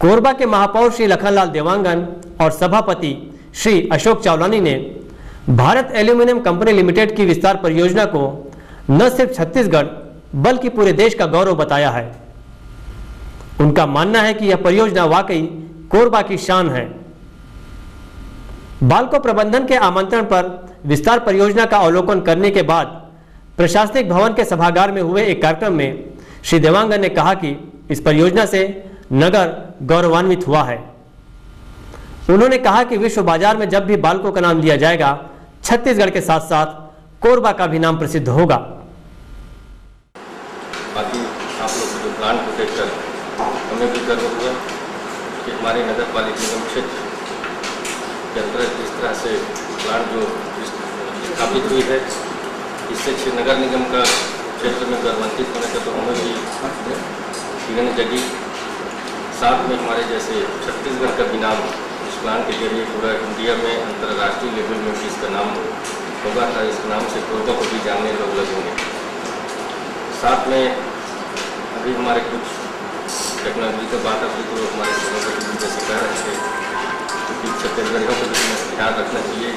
कोरबा के महापौर श्री लखनलाल देवांगन और सभापति श्री अशोक चावलानी ने भारत एल्यूमिनियम कंपनी लिमिटेड की विस्तार परियोजना को न सिर्फ छत्तीसगढ़ बल्कि पूरे देश का गौरव बताया है। उनका मानना है कि यह परियोजना वाकई कोरबा की शान है। बाल्को प्रबंधन के आमंत्रण पर विस्तार परियोजना का अवलोकन करने के बाद प्रशासनिक भवन के सभागार में हुए एक कार्यक्रम में श्री देवांगन ने कहा कि इस परियोजना से नगर गौरवान्वित हुआ है। उन्होंने कहा कि विश्व बाजार में जब भी बाल्को का नाम लिया जाएगा, छत्तीसगढ़ के साथ साथ कोरबा का भी नाम प्रसिद्ध होगा। बाकी आप लोग जो प्लान को देखकर हमें भी गर्व हुआ कि हमारे नगर पालिका निगम क्षेत्र के अंतर्गत इस तरह से प्लान जो स्थापित हुई है, इससे नगर निगम का क्षेत्र में गौरवान्वित होने का तो हमें भी किरण जगी। साथ में हमारे जैसे छत्तीसगढ़ का भी नाम इस प्लान के जरिए पूरा इंडिया में अंतर्राष्ट्रीय लेवल में भी इसका नाम होगा था। इस नाम से कोरबा को भी जानने लोग लगेंगे। साथ में अभी हमारे कुछ टेक्नोलॉजी का बात अभी तो हमारे सभापति जैसे कह रहे थे कि छत्तीसगढ़ियों को भी ध्यान रखना चाहिए।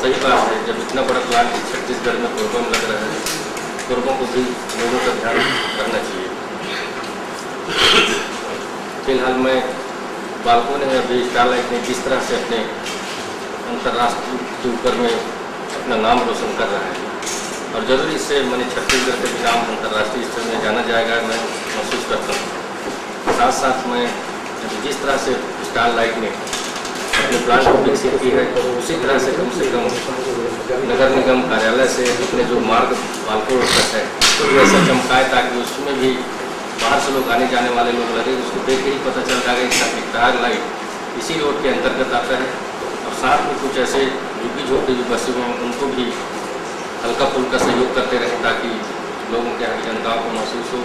सही बात है, जब इतना बड़ा प्लान छत्तीसगढ़ में कोरबा में लग रहा है, कोरबा को भी लोगों का ध्यान रखना चाहिए। फिलहाल मैं बाल्को ने अभी स्टारलाइट ने किस तरह से अपने अंतर्राष्ट्रीय के ऊपर में अपना नाम रोशन कर रहा है और जरूर इससे मैंने छत्तीसगढ़ का भी नाम अंतर्राष्ट्रीय स्तर में जाना जाएगा, मैं महसूस करता हूँ। साथ साथ मैं जिस तरह से स्टारलाइट ने अपने प्लान को विकसित की है, उसी तरह से कम नगर निगम कार्यालय से अपने जो मार्ग बाल्को तक है तो ऐसा चमकाए ताकि उसमें भी बाहर से लोग आने जाने वाले लोग लगे, उसको देख के ही पता चल जाएगा कि स्टार लाइट इसी रोड के अंतर्गत आता है। और साथ में कुछ ऐसे झुग्गी झोपड़ी जो बसे हुए हैं उनको भी हल्का फुल्का सहयोग करते रहे ताकि लोगों के यहाँ जनताओं को महसूस हो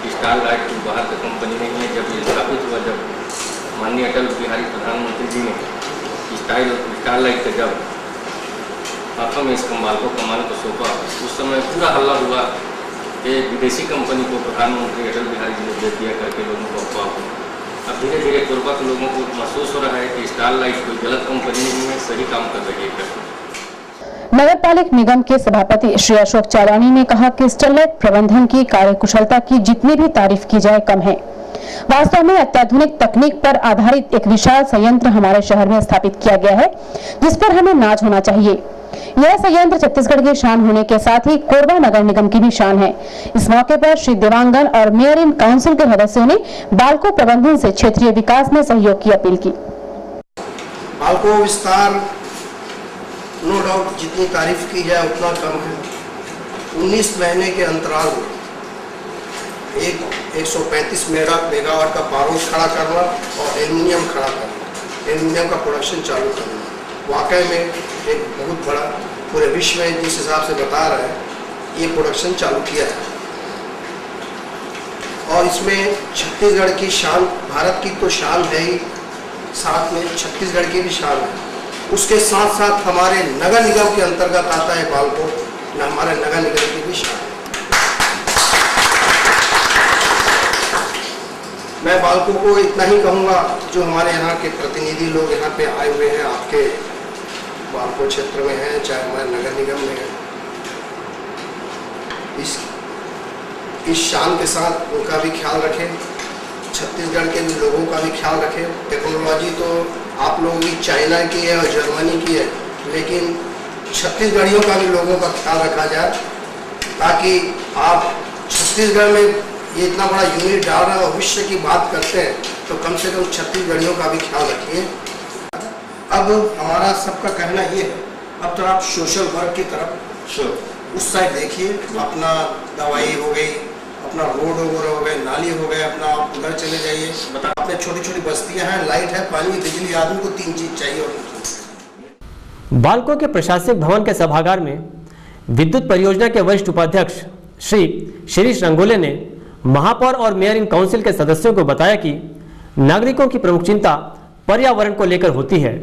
कि स्टार लाइट कोई बाहर का कंपनी नहीं है। जब ये स्थापित हुआ, जब माननीय अटल बिहारी प्रधानमंत्री जी ने स्टार लाइट का जब हाथों में इस बाल्को कमान को सौंपा, उस समय पूरा हल्ला हुआ कि विदेशी कंपनी को प्रधानमंत्री अटल बिहारी जी ने दे दिया करके लोगों को अफवाह हुई। अब धीरे धीरे कोरबा के लोगों को महसूस हो रहा है कि स्टार लाइट कोई गलत कंपनी नहीं है, सही काम कर रही है। नगर पालिका निगम के सभापति श्री अशोक चावलानी ने कहा कि स्टरलाइट प्रबंधन की कार्यकुशलता की जितनी भी तारीफ की जाए कम है। वास्तव में अत्याधुनिक तकनीक पर आधारित एक विशाल संयंत्र हमारे शहर में स्थापित किया गया है, जिस पर हमें नाज होना चाहिए। यह संयंत्र छत्तीसगढ़ की शान होने के साथ ही कोरबा नगर निगम की भी शान है। इस मौके पर श्री देवांगन और मेयर इन काउंसिल के सदस्यों ने बाल्को प्रबंधन से क्षेत्रीय विकास में सहयोग की अपील की। बाल्को विस्तार नो डाउट जितनी तारीफ की जाए उतना कम है। 19 महीने के अंतराल में 135 मेगावाट का पावर खड़ा करना और एल्यूमिनियम खड़ा करना, एल्यूमिनियम का प्रोडक्शन चालू करना वाकई में एक बहुत बड़ा पूरे विश्व में जिस हिसाब से बता रहे हैं ये प्रोडक्शन चालू किया है। और इसमें छत्तीसगढ़ की शान, भारत की तो शान है ही, साथ में छत्तीसगढ़ की भी शान है। उसके साथ साथ हमारे नगर निगम के अंतर्गत आता है बाल्को, हमारे नगर निगम की भी शान है। मैं बाल्को को इतना ही कहूँगा, जो हमारे यहाँ के प्रतिनिधि लोग यहाँ पे आए हुए हैं, आपके बाल्को क्षेत्र में हैं, चाहे हमारे नगर निगम में है, इस शान के साथ उनका भी ख्याल रखें, छत्तीसगढ़ के भी लोगों का भी ख्याल रखें। टेक्नोलॉजी तो आप लोगों की चाइना की है और जर्मनी की है, लेकिन छत्तीसगढ़ियों का भी लोगों का ख्याल रखा जाए ताकि आप छत्तीसगढ़ में ये इतना बड़ा यूनिट डाल रहे हैं और विश्व की बात करते हैं तो कम से कम छत्तीसगढ़ियों का भी ख्याल रखिए। अब हमारा सबका कहना ये है, अब तो आप सोशल वर्क की तरफ उस साइड देखिए, अपना दवाई हो गई, अपना रोड वगैरह हो गए, नाली हो गए, अपना आप उधर चले जाइए। अपने छोटी छोटी बस्तियां हैं, लाइट है, पानी, बिजली, आदमी को 3 चीज चाहिए। बाल्को के प्रशासनिक भवन के सभागार में विद्युत परियोजना के वरिष्ठ उपाध्यक्ष श्री शिरीष रंगोले ने महापौर और मेयर इन काउंसिल के सदस्यों को बताया कि नागरिकों की प्रमुख चिंता पर्यावरण को लेकर होती है,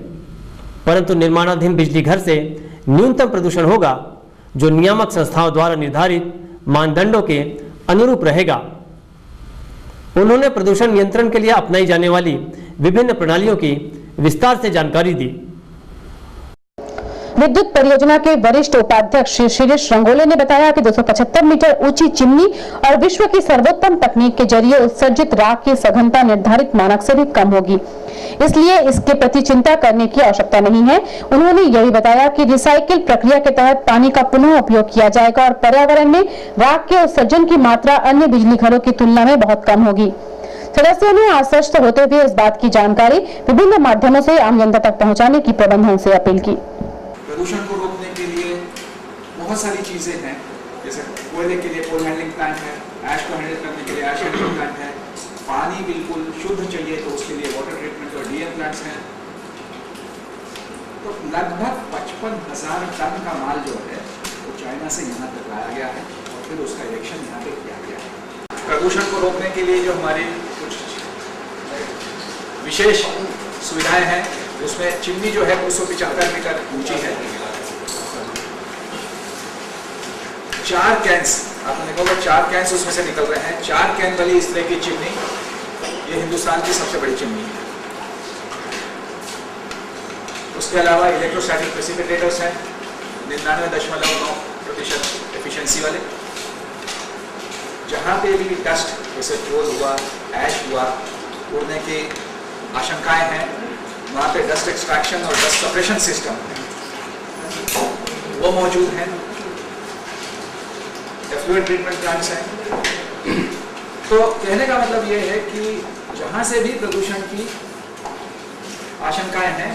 परंतु निर्माणाधीन बिजली घर से न्यूनतम प्रदूषण होगा जो नियामक संस्थाओं द्वारा निर्धारित मानदंडों के अनुरूप रहेगा। उन्होंने प्रदूषण नियंत्रण के लिए अपनाई जाने वाली विभिन्न प्रणालियों की विस्तार से जानकारी दी। विद्युत परियोजना के वरिष्ठ उपाध्यक्ष श्री शिरीष रंगोले ने बताया कि 275 मीटर ऊंची चिमनी और विश्व की सर्वोत्तम तकनीक के जरिए उत्सर्जित राख की सघनता निर्धारित मानक से भी कम होगी, इसलिए इसके प्रति चिंता करने की आवश्यकता नहीं है। उन्होंने यह भी बताया कि रिसाइकिल प्रक्रिया के तहत पानी का पुनः उपयोग किया जाएगा और पर्यावरण में राख के उत्सर्जन की मात्रा अन्य बिजली घरों की तुलना में बहुत कम होगी। सदस्यों ने आश्वस्त होते हुए इस बात की जानकारी विभिन्न माध्यमों से आम जनता तक पहुंचाने की प्रबंधन से अपील की। प्रदूषण को रोकने के लिए बहुत सारी चीजें हैं, जैसे कोयले के लिए कोल हैंडलिंग प्लांट है, ऐश को हैंडल करने के लिए ऐश हैंडलिंग प्लांट है, पानी बिल्कुल शुद्ध चाहिए तो उसके लिए वाटर ट्रीटमेंट और डीएम प्लांट्स हैं। तो लगभग 55,000 टन का माल जो है वो चाइना से यहाँ तक लाया गया है और फिर उसका इरेक्शन यहाँ पे किया गया है। प्रदूषण को रोकने के लिए जो हमारी कुछ विशेष सुविधाएं हैं, उसमें चिमनी जो है 275 मीटर ऊंची है। 4 कैंस, आपने देखा होगा 4 कैंस उसमें से निकल रहे हैं। 4 कैन वाली इस तरह की चिमनी ये हिंदुस्तान की सबसे बड़ी चिमनी है। उसके अलावा इलेक्ट्रोस्टैटिक प्रेसिपिटेटर्स हैं 99.9% एफिशिएंसी वाले। जहां पे भी डस्ट जैसे कोल हुआ, ऐश हुआ, उड़ने की आशंकाएं हैं, वहाँ पे डस्ट एक्सट्रैक्शन और डस्ट सप्रेशन सिस्टम वो मौजूद हैं। एफ्लुएंट ट्रीटमेंट प्लांट्स हैं। तो कहने का मतलब ये है कि जहाँ से भी प्रदूषण की आशंकाएं हैं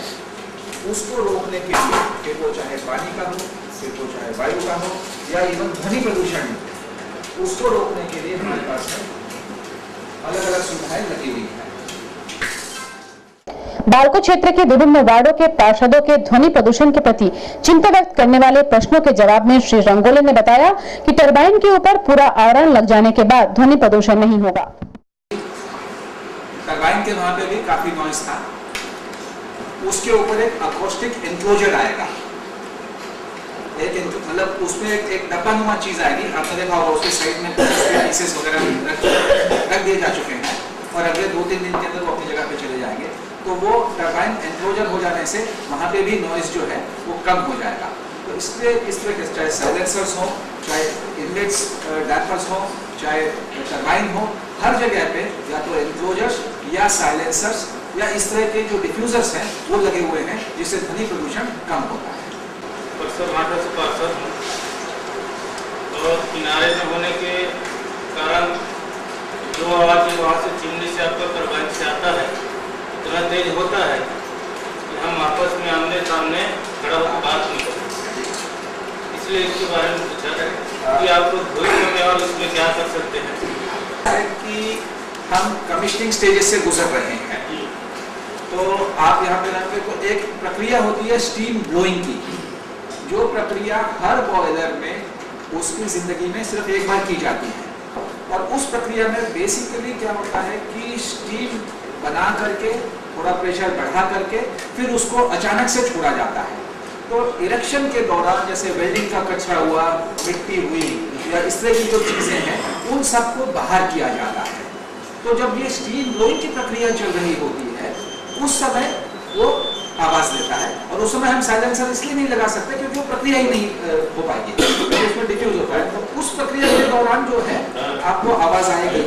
उसको रोकने के लिए, फिर वो चाहे पानी का हो, फिर वो चाहे वायु का हो या इवन ध्वनि प्रदूषण, उसको रोकने के लिए हमारे पास अलग अलग सुविधाएं लगी हुई हैं। बालको क्षेत्र के विभिन्न वार्डों के पार्षदों के ध्वनि प्रदूषण के प्रति चिंता व्यक्त करने वाले प्रश्नों के जवाब में श्री रंगोले ने बताया कि टरबाइन के ऊपर पूरा आवरण लग जाने के बाद ध्वनि प्रदूषण नहीं होगा। टरबाइन के वहां पे भी काफी नॉइज था, उसके ऊपर एक अकोस्टिक एनक्लोजर आएगा, एक मतलब उसमें एक डब्बानुमा चीज आएगी। आपने देखा होगा उसके साइड में पीसेस वगैरह रख दिए जा चुके हैं और अगले 2-3 दिन के अंदर वो अपनी जगह पे चले जाएंगे। तो वो टरबाइन एनक्लोजर हो जाने से वहाँ पे भी नॉइज जो है वो कम हो जाएगा। तो इसलिए इस तरह के चाहे साइलेंसर्स हो, चाहे इनलेट्स डैम्पर्स हो, चाहे टरबाइन हो, हर जगह पे या तो एनक्लोजर्स या साइलेंसर्स या इस तरह के जो डिफ्यूजर्स हैं वो लगे हुए हैं, जिससे ध्वनि प्रदूषण कम होता है। तो किनारे में होने के कारण जो आवाज वहाँ से चिमनी से आपका टरबाइन से आता है इतना तेज होता है कि हम आपस में आमने सामने खड़ा होकर बात नहीं कर सकते। इसलिए इसके बारे में पूछा है कि आपको भविष्य में और इसमें क्या कर सकते हैं। कि हम कमिश्निंग स्टेजेस से गुजर रहे हैं, तो आप यहाँ पे जानते हो तो एक प्रक्रिया होती है स्टीम ब्लोइंग की, जो प्रक्रिया हर बॉयलर में उसकी जिंदगी में सिर्फ एक बार की जाती है। और उस प्रक्रिया में बेसिकली क्या होता है कि स्टीम बना करके थोड़ा प्रेशर बढ़ा करके फिर उसको अचानक से छोड़ा जाता है। तो इरेक्शन के दौरान जैसे वेल्डिंग का कचरा हुआ, मिट्टी हुई या इस तरह की जो चीजें हैं उन सबको बाहर किया जाता है। तो जब ये स्टीम ब्लोइंग की प्रक्रिया चल रही होती है उस समय वो आवाज देता है, और उस समय हम साइलेंसर इसलिए नहीं लगा सकते क्योंकि वो प्रक्रिया ही नहीं हो पाएगी, तो उसमें डिफ्यूज होता है। तो उस प्रक्रिया के दौरान जो है आपको आवाज आएगी।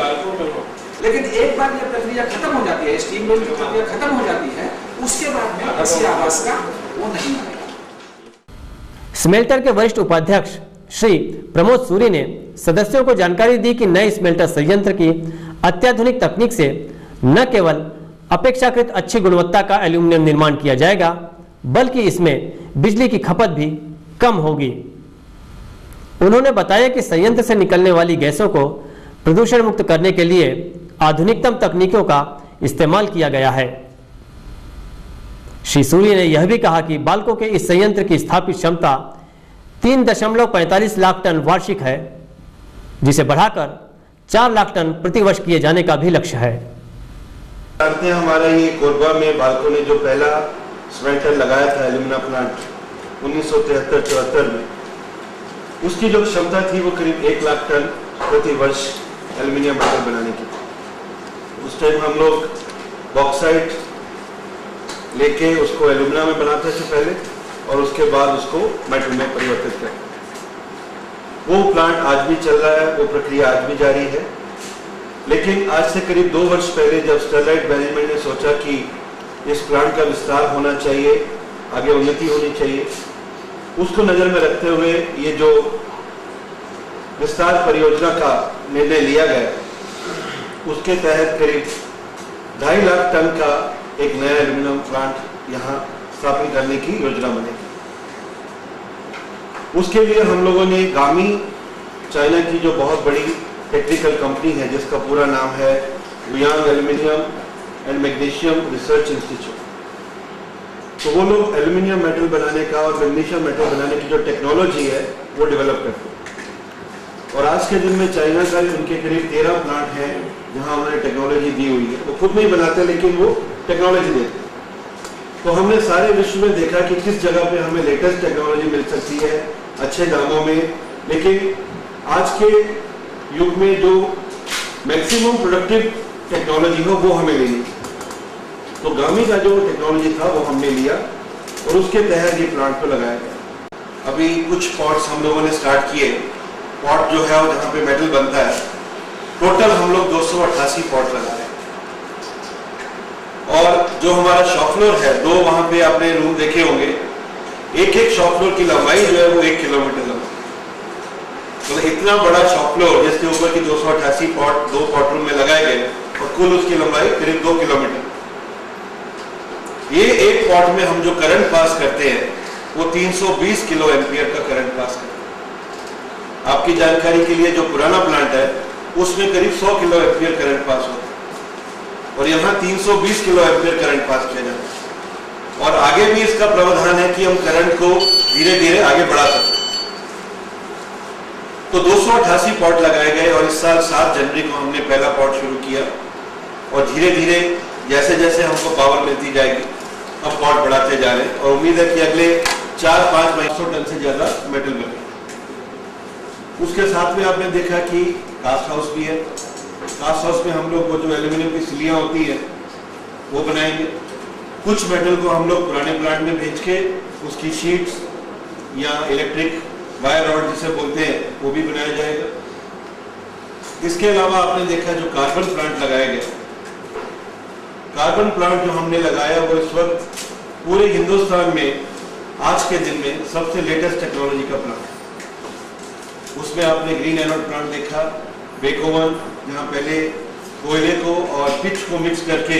लेकिन एक बार ये प्रक्रिया खत्म हो जाती है, स्टीम ब्लोइंग की प्रक्रिया खत्म हो जाती है, उसके बाद में किसी आवाज का वो नहीं आएगा। स्मेल्टर के वरिष्ठ उपाध्यक्ष श्री प्रमोद सूरी ने सदस्यों को जानकारी दी कि नए स्मेल्टर संयंत्र की अत्याधुनिक तकनीक से न केवल अपेक्षाकृत अच्छी गुणवत्ता का एल्यूमिनियम निर्माण किया जाएगा, बल्कि इसमें बिजली की खपत भी कम होगी। उन्होंने बताया कि संयंत्र से निकलने वाली गैसों को प्रदूषण मुक्त करने के लिए आधुनिकतम तकनीकों का इस्तेमाल किया गया है। श्री सूरी ने यह भी कहा कि बाल्को के इस संयंत्र की स्थापित क्षमता 3.45 लाख टन वार्षिक है, जिसे बढ़ाकर 4 लाख टन प्रतिवर्ष किए जाने का भी लक्ष्य है। जानते हैं हमारा ये कोरबा में बाल्को ने जो पहला स्मेल्टर लगाया था एल्यूमिना प्लांट 1973-74 में, उसकी जो क्षमता थी वो करीब 1 लाख टन प्रति वर्ष एल्यूमिनियम मेटल बनाने की। उस टाइम हम लोग बॉक्साइट लेके उसको एल्यूमिना में बनाते थे पहले, और उसके बाद उसको मेटल में परिवर्तित करते। वो प्लांट आज भी चल रहा है, वो प्रक्रिया आज भी जारी है। लेकिन आज से करीब 2 वर्ष पहले जब स्टरलाइट मैनेजमेंट ने सोचा कि इस प्लांट का विस्तार होना चाहिए, आगे उन्नति होनी चाहिए, उसको नज़र में रखते हुए ये जो विस्तार परियोजना का निर्णय लिया गया, उसके तहत करीब 2.5 लाख टन का एक नया एल्यूमिनियम प्लांट यहाँ स्थापित करने की योजना बनी। उसके लिए हम लोगों ने गामी, चाइना की जो बहुत बड़ी टेक्निकल कंपनी है जिसका पूरा नाम है Guiyang aluminium and magnesium research institute, तो वो लोग एल्यूमिनियम मेटल बनाने का और मैग्नीशियम मेटल बनाने की जो टेक्नोलॉजी है वो डेवलप करते हैं। और आज के दिन में चाइना का उनके करीब 13 प्लांट हैं जहां उन्होंने टेक्नोलॉजी दी हुई है। वो खुद नहीं बनाते लेकिन वो टेक्नोलॉजी देते हैं। तो हमने सारे विश्व में देखा कि किस जगह पे हमें लेटेस्ट टेक्नोलॉजी मिल सकती है अच्छे दामों में, लेकिन आज के युग में जो मैक्सिमम प्रोडक्टिव टेक्नोलॉजी हो वो हमें लेनी। तो गामी का जो टेक्नोलॉजी था वो हमने लिया और उसके तहत ये प्लांट को लगाया गया। अभी कुछ पॉट्स हम लोगों ने स्टार्ट किए। पॉट जो है वो जहाँ पे मेटल बनता है, टोटल हम लोग 288 पॉट लगा रहे हैं। और जो हमारा शॉप फ्लोर है, 2 वहां पे आपने रूम देखे होंगे, एक शॉप फ्लोर की लंबाई जो है वो 1 किलोमीटर लंबा। तो इतना बड़ा शॉप फ्लोर जिसके ऊपर की 288 पॉट 2 पॉट रूम में लगाए गए और कुल उसकी लंबाई करीब 2 किलोमीटर। ये एक पॉट में हम जो करंट पास करते हैं वो 320 किलो एम्पियर का करंट पास करते हैं। आपकी जानकारी के लिए जो पुराना प्लांट है उसमें करीब 100 किलो एम्पियर करंट पास होता है और यहाँ 320 किलो एम्पियर करंट पास किया जाता है। और आगे भी इसका प्रावधान है कि हम करंट को धीरे धीरे आगे बढ़ा सकते हैं। तो 288 पॉट लगाए गए और इस साल 7 जनवरी को हमने पहला पॉट शुरू किया और धीरे धीरे जैसे जैसे हमको पावर मिलती जाएगी हम पॉट बढ़ाते जा रहे हैं और उम्मीद है कि अगले 4-5 महीनों टन से ज्यादा मेटल बने। उसके साथ में आपने देखा कि कास्ट हाउस भी है। कास्ट हाउस में हम लोग वो जो एल्यूमिनियम की सिलियां होती है वो बनाएंगे। कुछ मेटल को हम लोग पुराने प्लांट में भेज के उसकी शीट्स या इलेक्ट्रिक वायर रॉड जिसे बोलते हैं वो भी बनाया जाएगा। इसके अलावा आपने देखा जो कार्बन प्लांट लगाया गया, कार्बन प्लांट जो हमने लगाया वो इस वक्त पूरे हिंदुस्तान में आज के दिन में सबसे लेटेस्ट टेक्नोलॉजी का प्लांट है। उसमें आपने ग्रीन एनोड प्लांट देखा, बेकोवन, जहाँ पहले कोयले को और पिच को मिक्स करके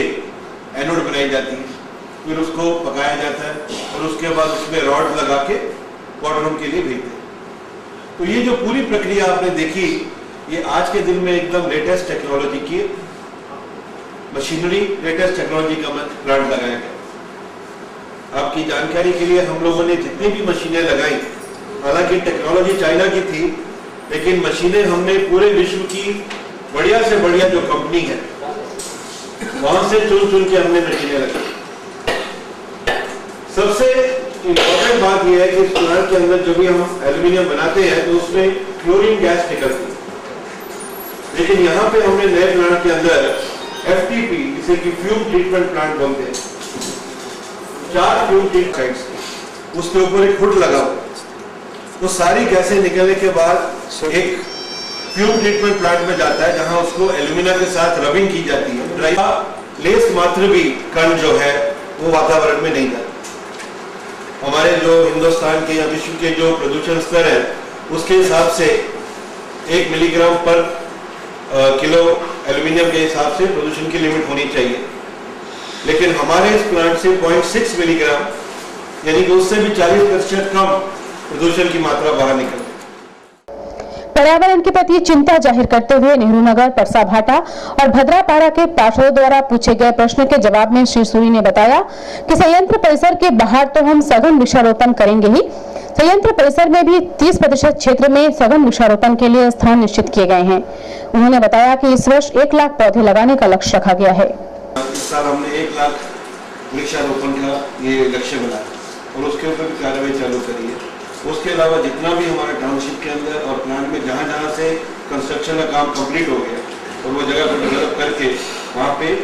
एनोड बनाई जाती है, फिर उसको पकाया जाता है और उसके बाद उसमें रॉड लगा के पाउडर रूम के लिए भेजते हैं। तो ये जो पूरी प्रक्रिया आपने देखी, ये आज के दिन में एकदम लेटेस्ट टेक्नोलॉजी की मशीनरी, लेटेस्ट टेक्नोलॉजी का प्लांट लगाया गया। आपकी जानकारी के लिए हम लोगों ने जितनी भी मशीनें लगाई, हालांकि टेक्नोलॉजी चाइना की थी, लेकिन मशीनें हमने पूरे विश्व की बढ़िया से बढ़िया जो कंपनी है वहां से चुन चुन के हमने मशीनें लगाई। सबसे इंपॉर्टेंट बात यह है कि इस प्लांट के अंदर जो भी हम एल्यूमिनियम बनाते हैं तो उसमें क्लोरीन गैस निकलती है, लेकिन यहाँ पे हमने नए प्लांट के अंदर FTP जिसे कि फ्यूम ट्रीटमेंट प्लांट बोलते हैं, 4 फ्यूम ट्रीटमेंट, उसके ऊपर एक हुड लगा हुआ, तो सारी गैसें निकलने के बाद एक फ्यूम ट्रीटमेंट प्लांट में जाता है जहां उसको एल्यूमिना के साथ रबिंग की जाती है। ड्राई लेस मात्र भी कण जो है वो वातावरण में नहीं जाता। हमारे जो हिंदुस्तान के या विश्व के जो प्रदूषण स्तर है उसके हिसाब से 1 मिलीग्राम पर किलो एल्यूमिनियम के हिसाब से प्रदूषण की लिमिट होनी चाहिए, लेकिन हमारे इस प्लांट से 0.6 मिलीग्राम यानी कि उससे भी 40% कम प्रदूषण की मात्रा बाहर निकलती है। पर्यावरण के प्रति चिंता जाहिर करते हुए नेहरू नगर, परसाभाटा और भद्रापारा के पार्षदों द्वारा पूछे गए प्रश्न के जवाब में श्री सूरी ने बताया कि संयंत्र परिसर के बाहर तो हम सघन वृक्षारोपण करेंगे ही, संयंत्र परिसर में भी 30% क्षेत्र में सघन वृक्षारोपण के लिए स्थान निश्चित किए गए हैं। उन्होंने बताया कि इस वर्ष 1 लाख पौधे लगाने का लक्ष्य रखा गया है। इस साल हमने 1 लाख वृक्षारोपण का ये लक्ष्य बनाया और उसके ऊपर भी कार्रवाई चालू करी है। उसके अलावा जितना भी हमारे टाउनशिप के अंदर और प्लांट में जहाँ से कंस्ट्रक्शन का काम कंप्लीट हो गया और वो जगह को डेवलप करके वहाँ पे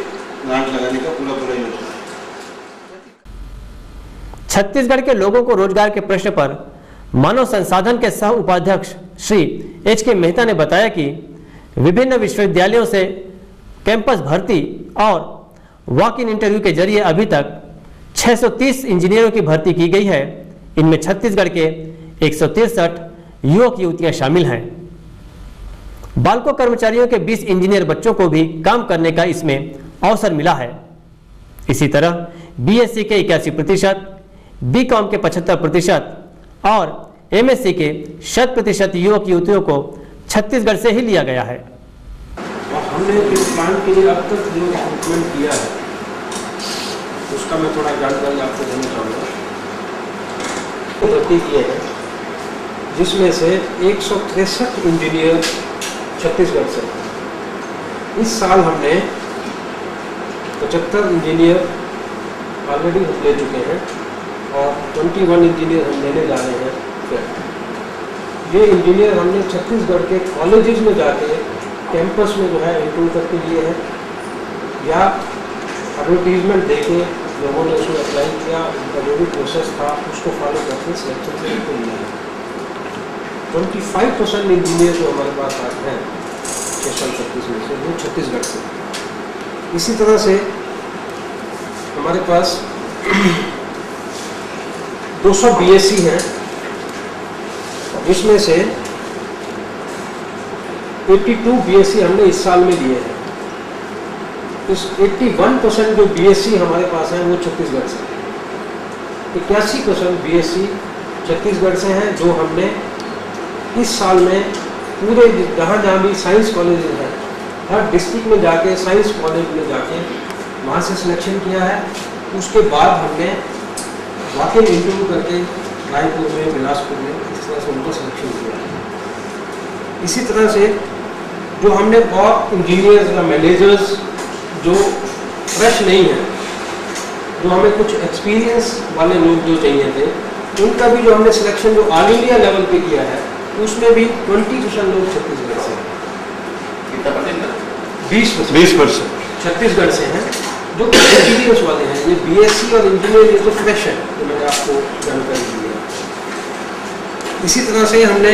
प्लांट लगाने का पूरा योजना है। छत्तीसगढ़ के लोगों को रोजगार के प्रश्न पर मानव संसाधन के सह उपाध्यक्ष श्री एच.के. मेहता ने बताया कि विभिन्न विश्वविद्यालयों से कैंपस भर्ती और वॉक इन इंटरव्यू के जरिए अभी तक 630 इंजीनियरों की भर्ती की गई है। इनमें छत्तीसगढ़ के 163 युवक युवतियां शामिल हैं। बालको कर्मचारियों के 20 इंजीनियर बच्चों को भी काम करने का इसमें अवसर मिला है। इसी तरह बीएससी के 81%, बीकॉम के 75% और एमएससी के 100% युवक युवतियों को छत्तीसगढ़ से ही लिया गया है। और हमने इस प्लांट के लिए अब तक जो रिक्रूटमेंट किया है उसका मैं थोड़ा जानकारी आपको देना चाहूँगा। भर्ती किए हैं जिसमें से 163 इंजीनियर छत्तीसगढ़ से। इस साल हमने 75 इंजीनियर ऑलरेडी हम ले चुके हैं और 21 इंजीनियर हम लेने जा रहे हैं। फिर ये इंजीनियर हमने छत्तीसगढ़ के कॉलेजेस में जाके कैंपस में जो है इंटरव्यू करके लिए हैं या एडवर्टीजमेंट देके लोगों ने उसमें अप्लाई किया, उनका जो भी प्रोसेस था उसको फॉलो करके सिलेक्शन से उनको लिया है। 25% इंजीनियर जो हमारे पास आज हैं 636 में से, वो छत्तीसगढ़ से। इसी तरह से हमारे पास 200 बीएससी हैं जिसमें से 82 बीएससी हमने इस साल में लिए हैं। इस 81% जो बीएससी हमारे पास हैं वो छत्तीसगढ़ से। 81% बीएससी छत्तीसगढ़ से हैं जो हमने इस साल में पूरे जहाँ जहाँ भी साइंस कॉलेज हैं हर डिस्ट्रिक्ट में जाके साइंस कॉलेज में जाके वहाँ से सिलेक्शन किया है। उसके बाद हमने वॉक इन इंटरव्यू करके रायपुर में, बिलासपुर में इस तरह से उनको सिलेक्शन किया है। इसी तरह से जो हमने और इंजीनियर्स या मैनेजर्स जो फ्रेश नहीं है, जो हमें कुछ एक्सपीरियंस वाले लोग जो चाहिए थे, उनका भी जो हमने सिलेक्शन जो ऑल इंडिया लेवल पे किया है उसमें भी 20% लोग छत्तीसगढ़ से हैं। कितना परसेंट? 20% छत्तीसगढ़ से हैं जो एक्सपीरियंस वाले हैं। ये बीएससी और इंजीनियर ये तो फ्रेश है, तो मैंने आपको जानकारी दी है। इसी तरह से हमने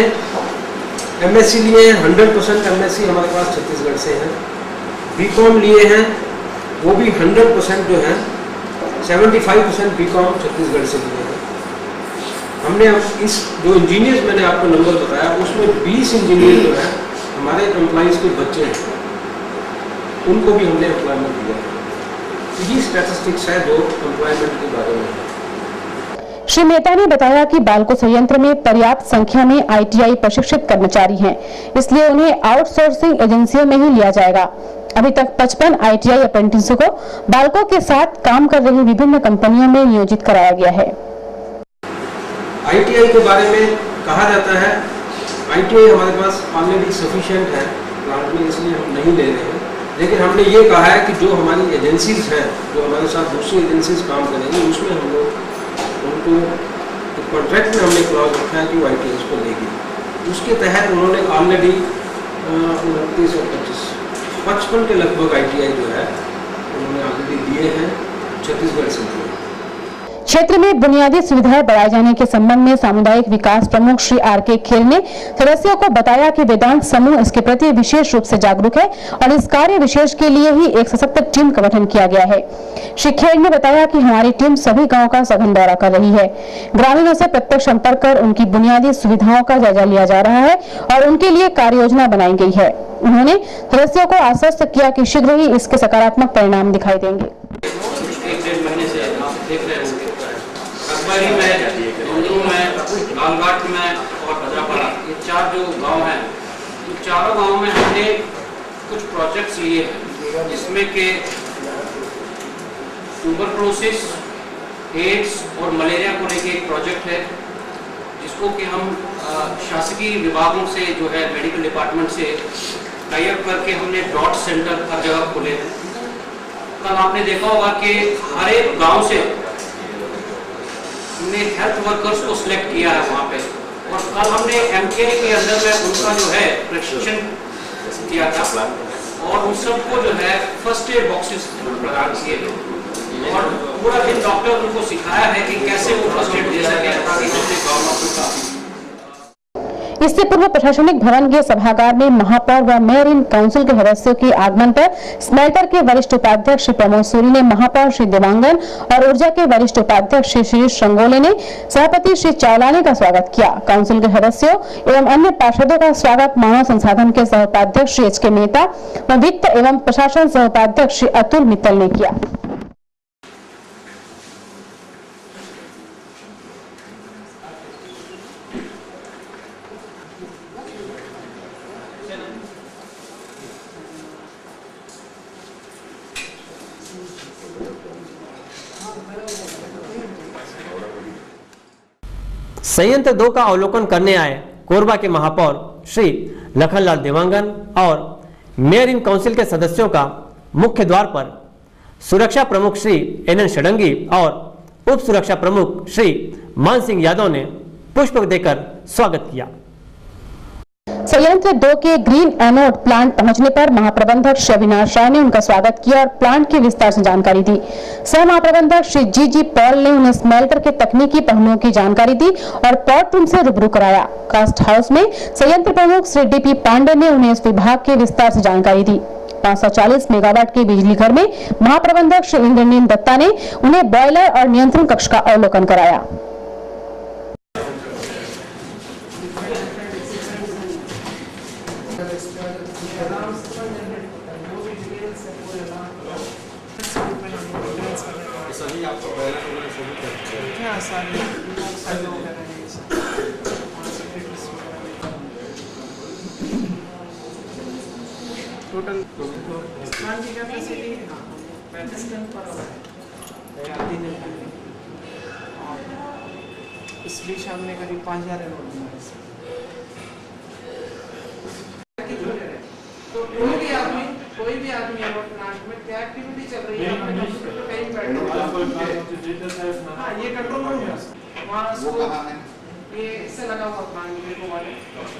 एमएससी लिए हैं, 100% एमएससी हमारे पास छत्तीसगढ़ से हैं। बीकॉम लिए हैं, वो भी 100% जो है 75% बीकॉम छत्तीसगढ़ से लिए हैं। हमने अब इस जो इंजीनियर्स मैंने आपको नंबर बताया उसमें 20 इंजीनियर जो है हमारे एम्प्लॉइज के बच्चे हैं, उनको भी हमने एम्प्लॉयमेंट दिया है। ये स्टैटिस्टिक्स है जो एम्प्लॉयमेंट के बारे में है। श्री मेहता ने बताया कि बालको संयंत्र में पर्याप्त संख्या में आईटीआई प्रशिक्षित कर्मचारी हैं, इसलिए उन्हें आउटसोर्सिंग एजेंसियों में ही लिया जाएगा। अभी तक 55 आईटीआई अप्रेंटिसों को बालको के साथ काम कर रही विभिन्न कंपनियों में नियोजित कराया गया है। आईटीआई के बारे में कहा जाता है आईटीआई हमारे पास ऑलरेडी सफिशिएंट है प्लांट में, इसलिए हम नहीं ले रहे हैं। लेकिन हमने ये कहा है कि जो हमारी एजेंसीज हैं, जो हमारे साथ दूसरी एजेंसीज काम करेंगी, उसमें हम लोग उनको कॉन्ट्रैक्ट में हमने क्लॉज रखा है कि वो आईटीआई को लेगी। उसके तहत उन्होंने ऑलरेडी 29 और 55 के लगभग आईटीआई जो है उन्होंने ऑलरेडी दिए हैं, छत्तीसगढ़ से दिए। क्षेत्र में बुनियादी सुविधाएं बढ़ाए जाने के संबंध में सामुदायिक विकास प्रमुख श्री आर.के. खेल ने सदस्यों को बताया कि वेदांत समूह इसके प्रति विशेष रूप से जागरूक है और इस कार्य विशेष के लिए ही एक सशक्त टीम का गठन किया गया है। श्री खेल ने बताया कि हमारी टीम सभी गाँव का सघन दौरा कर रही है। ग्रामीणों से प्रत्यक्ष संपर्क कर उनकी बुनियादी सुविधाओं का जायजा लिया जा रहा है और उनके लिए कार्य योजना बनाई गई है। उन्होंने सदस्यों को आश्वस्त किया कि शीघ्र ही इसके सकारात्मक परिणाम दिखाई देंगे। 1-1.5 महीने से आप देख रहे होंगे अकबरी में, टोंडू में, लालघाट में और भद्रापाड़ा, ये 4 जो गांव हैं, तो चारों गांव में हमने कुछ प्रोजेक्ट्स लिए हैं जिसमें कि ट्यूबरक्लोसिस, एड्स और मलेरिया को लेके एक प्रोजेक्ट है जिसको कि हम शासकीय विभागों से जो है मेडिकल डिपार्टमेंट से टाई अप करके हमने डॉट सेंटर हर जगह खोले हैं। कल आपने देखा होगा कि हर एक गांव से हमने हेल्थ वर्कर्स को सिलेक्ट किया है वहाँ पे, और कल हमने एमके के अंदर में उनका जो है प्रशिक्षण किया था। और उन सबको जो है फर्स्ट एड बॉक्सेस प्रदान किए गए और पूरा दिन डॉक्टर उनको सिखाया है कि कैसे वो फर्स्ट एड दे सके। इससे पूर्व प्रशासनिक भवन के सभागार में महापौर व मेयर इन काउंसिल के सदस्यों के आगमन पर स्मेल्टर के वरिष्ठ उपाध्यक्ष श्री प्रमोद सूरी ने महापौर श्री देवांगन और ऊर्जा के वरिष्ठ उपाध्यक्ष श्री श्री रंगोले ने सभापति श्री चावलानी का स्वागत किया। काउंसिल के सदस्यों एवं अन्य पार्षदों का स्वागत मानव संसाधन के सह उपाध्यक्ष श्री एच.के. मेहता व वित्त एवं प्रशासन सह उपाध्यक्ष श्री अतुल मित्तल ने किया। संयंत्र 2 का अवलोकन करने आए कोरबा के महापौर श्री लखनलाल देवांगन और मेयर इन काउंसिल के सदस्यों का मुख्य द्वार पर सुरक्षा प्रमुख श्री एन षडंगी और उप सुरक्षा प्रमुख श्री मान सिंह यादव ने पुष्प देकर स्वागत किया। संयंत्र 2 के ग्रीन एनोड प्लांट पहुंचने पर महाप्रबंधक श्री अविनाश राय ने उनका स्वागत किया और प्लांट की विस्तार से जानकारी दी। सह महाप्रबंधक श्री जी पॉल ने उन्हें स्मेल्टर के तकनीकी पहलुओं की जानकारी दी और पॉट रूम से रूबरू कराया। कास्ट हाउस में संयंत्र प्रमुख श्री डी.पी. पांडे ने उन्हें इस विभाग के विस्तार से जानकारी दी। 540 मेगावाट के बिजली घर में महाप्रबंधक श्री इंद्रनील दत्ता ने उन्हें बॉयलर और नियंत्रण कक्ष का अवलोकन कराया। टोटल की कैपेसिटी 35 टन पर इस बीच हमने करीब 5000 एनोड बनाए। तो कोई भी आदमी एनोड प्लांट में क्या एक्टिविटी चल रही है हाँ ये कंट्रोल रूम है वहाँ ये इससे लगा हुआ प्लांट देखो वाले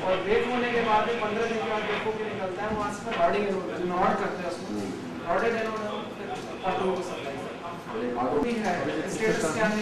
और ब्रेक होने के बाद 15 दिन के बाद देखो कि निकलता है वहाँ से रॉडिंग नॉड करते हैं उसमें रॉडेड एनोड ऑटो को सप्लाई है स्टेटस क्या है।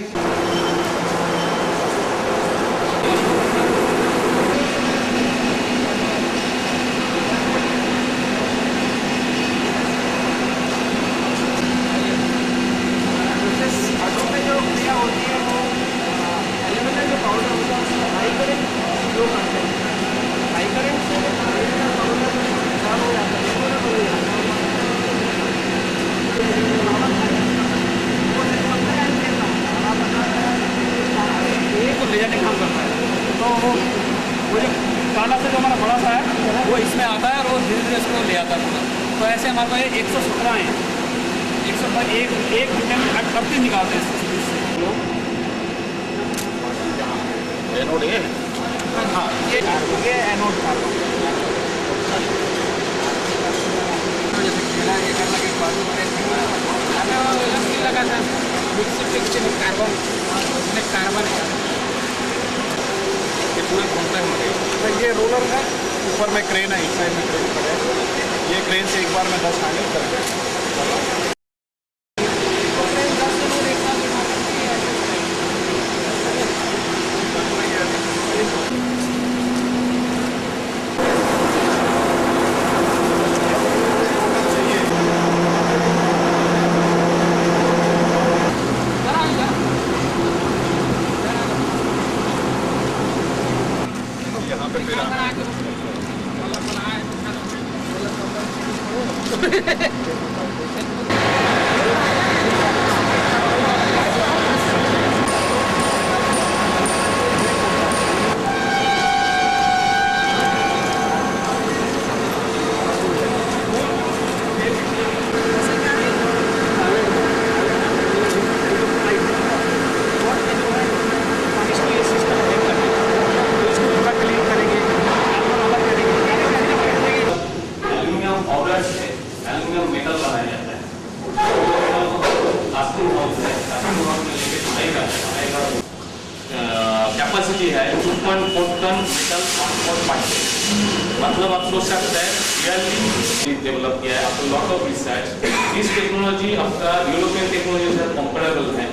इसमें आता है और वो धीरे धीरे इसको ले आता है। तो ऐसे हमारे पास 117 हैं, 117 एक घंटे में कब भी निकालते हैं एनोड ये हाँ ये एनोड कार्बन ये रोलर है, ऊपर में क्रेन है, इस साइड में क्रेन है। ये क्रेन से एक बार में 10 हैंडल करेंगे। कैपेसिटी है 2.4 टन मेटल 1.5 मतलब आप सोच सकते हैं रियली डेवलप किया है आपको लॉट ऑफ रिसर्च। इस टेक्नोलॉजी आपका यूरोपियन टेक्नोलॉजी से कंपेरेबल है।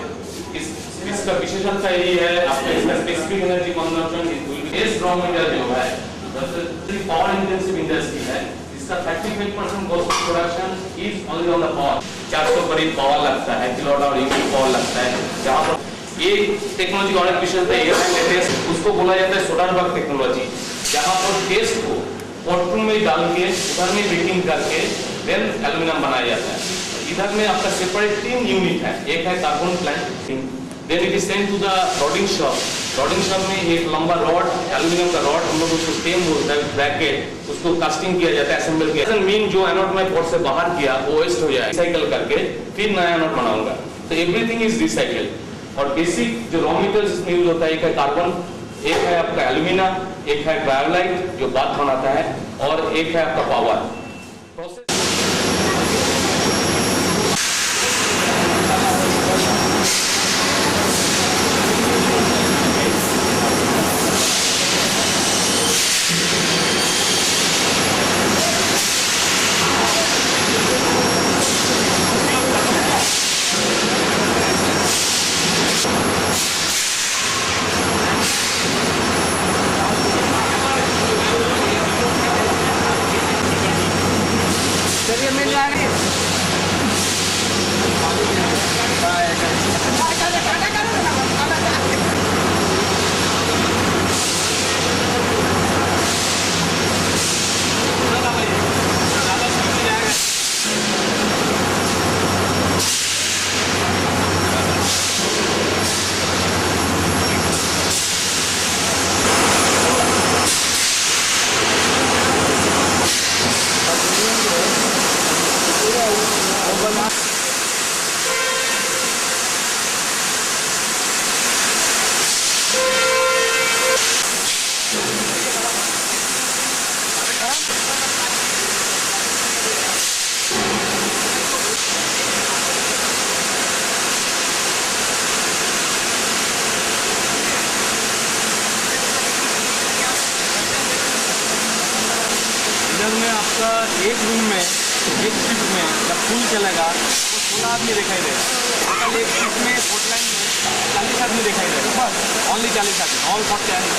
इसका विशेषता यही है आपका इसका specific energy consumption is raw material जो है पावर इंटेंसिव इंडस्ट्री है। इसका 35% cost of production is only on the power. 400 करीब पावर लगता है किलोवाट और यूनिट पावर लगता है। जहाँ पर ये टेक्नोलॉजी और एक विशेषता ये है लेटेस्ट उसको बोला जाता है सोडारबर्ग टेक्नोलॉजी, जहाँ पर टेस्ट को पॉटरूम में डाल के उधर में बेकिंग करके देन एल्यूमिनियम बनाया जाता है। इधर में आपका सेपरेट 3 यूनिट है, एक है carbon plant, then it is sent to the rodding shop. Rodding shop में एक लंबा रॉड एल्यूमिनियम का रॉड हम लोग उसको स्टेम बोलते हैं ब्रैकेट, उसको कास्टिंग किया जाता है असेंबल किया जाता है। मीन जो एनोड में पोर्ट से बाहर किया वो वेस्ट हो जाए, रिसाइकल करके फिर नया एनोड बनाऊंगा। तो एवरीथिंग इज रिसाइकल। और बेसिक जो रॉ मटेरियल्स इसमें यूज होता है एक है कार्बन, एक है आपका एल्यूमिना, एक है क्रायोलाइट जो बात बनाता है और एक है आपका पावर प्रोसेस। आपका एक रूम में एक शिफ्ट में जब फुल चलेगा तो 16 आदमी दिखाई देगा। कल एक शिफ्ट में फोर्टलाइन में 40 आदमी दिखाई देगा, ओनली 40 आदमी, ऑल फॉर कैरिंग।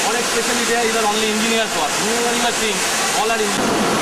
और एक स्पेशलिटी है इधर only engineers work, all are engineer.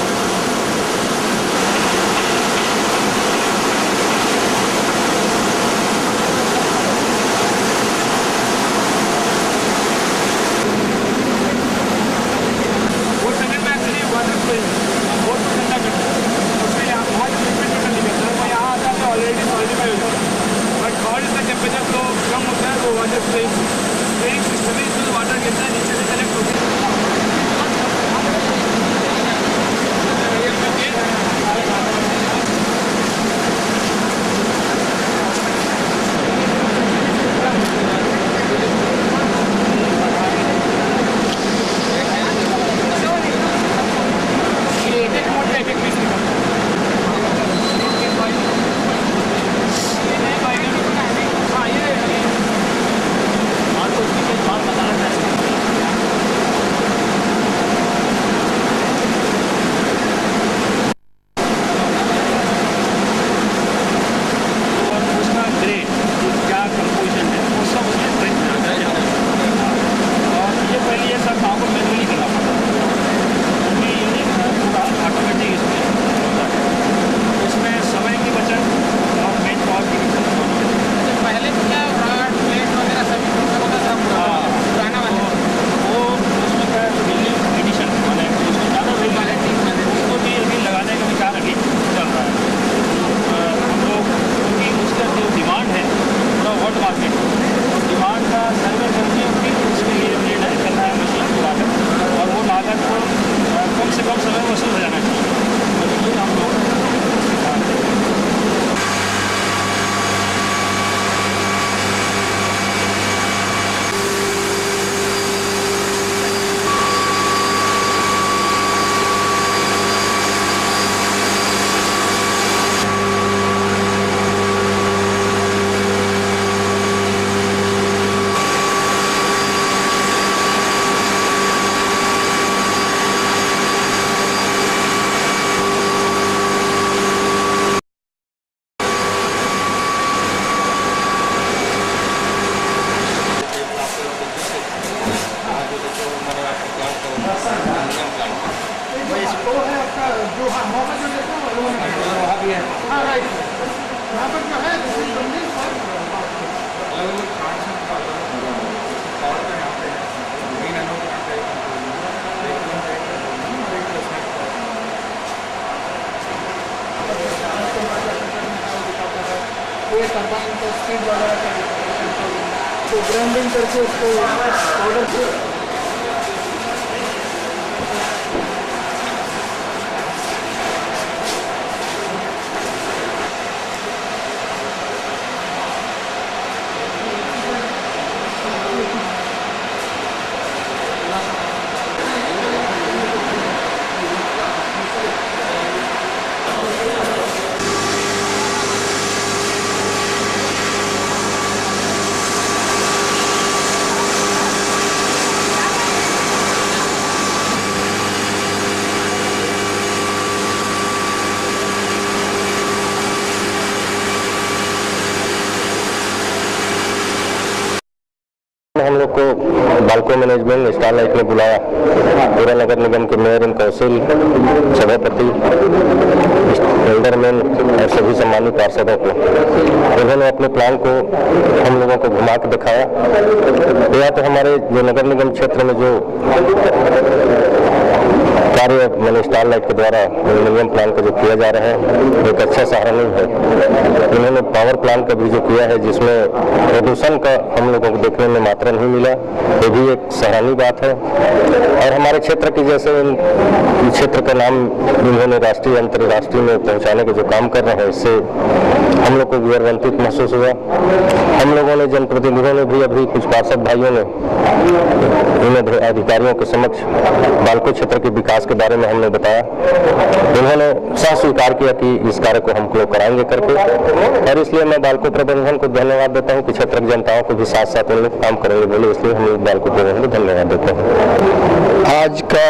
ये कंपाउंड को स्पीड वगैरह तो ग्राइंडिंग करके उसको पाउडर से हम लोग को बाल्को मैनेजमेंट स्टारलाइट ने बुलाया, पूरा नगर निगम के मेयर एंड काउंसिल, सभापति, एल्डरमैन और सभी सम्मानित पार्षदों को। उन्होंने अपने प्लान को हम लोगों को घुमा के दिखाया। या तो हमारे जो नगर निगम क्षेत्र में जो कार्य मैंने स्टारलाइट के द्वारा मिलेनियम प्लान का जो किया जा रहा है एक अच्छा सराहनीय है। उन्होंने पावर प्लांट का भी जो किया है जिसमें प्रदूषण का हम लोगों को देखने में मात्रा नहीं मिला, ये भी एक सराहनीय बात है। और हमारे क्षेत्र की जैसे क्षेत्र का नाम उन्होंने राष्ट्रीय अंतर्राष्ट्रीय में पहुंचाने के जो काम कर रहे हैं, इससे हम लोग को गौरवान्वित महसूस हुआ। हम लोगों ने जनप्रतिनिधियों ने भी अभी कुछ पार्षद भाइयों ने उन्हें अधिकारियों के समक्ष बाल्को क्षेत्र के विकास के बारे में हमने बताया। उन्होंने साफ स्वीकार किया कि इस कार्य को हम लोग कराएंगे करके, और इसलिए मैं बाल्को प्रबंधन को धन्यवाद देता हूं कि क्षेत्र की जनताओं को भी साथ साथ उन लोग काम करेंगे बोले, इसलिए हम लोग बाल्को प्रबंधन को धन्यवाद देते हैं। आज का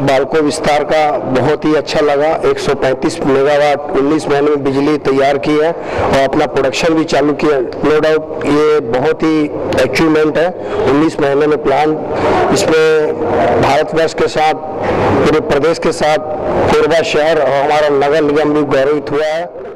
बाल्को विस्तार का बहुत ही अच्छा लगा। 135 मेगावाट 19 महीने में बिजली तैयार की है और अपना प्रोडक्शन भी चालू किया। नो डाउट ये बहुत ही अचीवमेंट है। 19 महीने में प्लांट, इसमें भारतवर्ष के साथ पूरे प्रदेश के साथ कोरबा शहर और हमारा नगर निगम भी गौरवित हुआ है।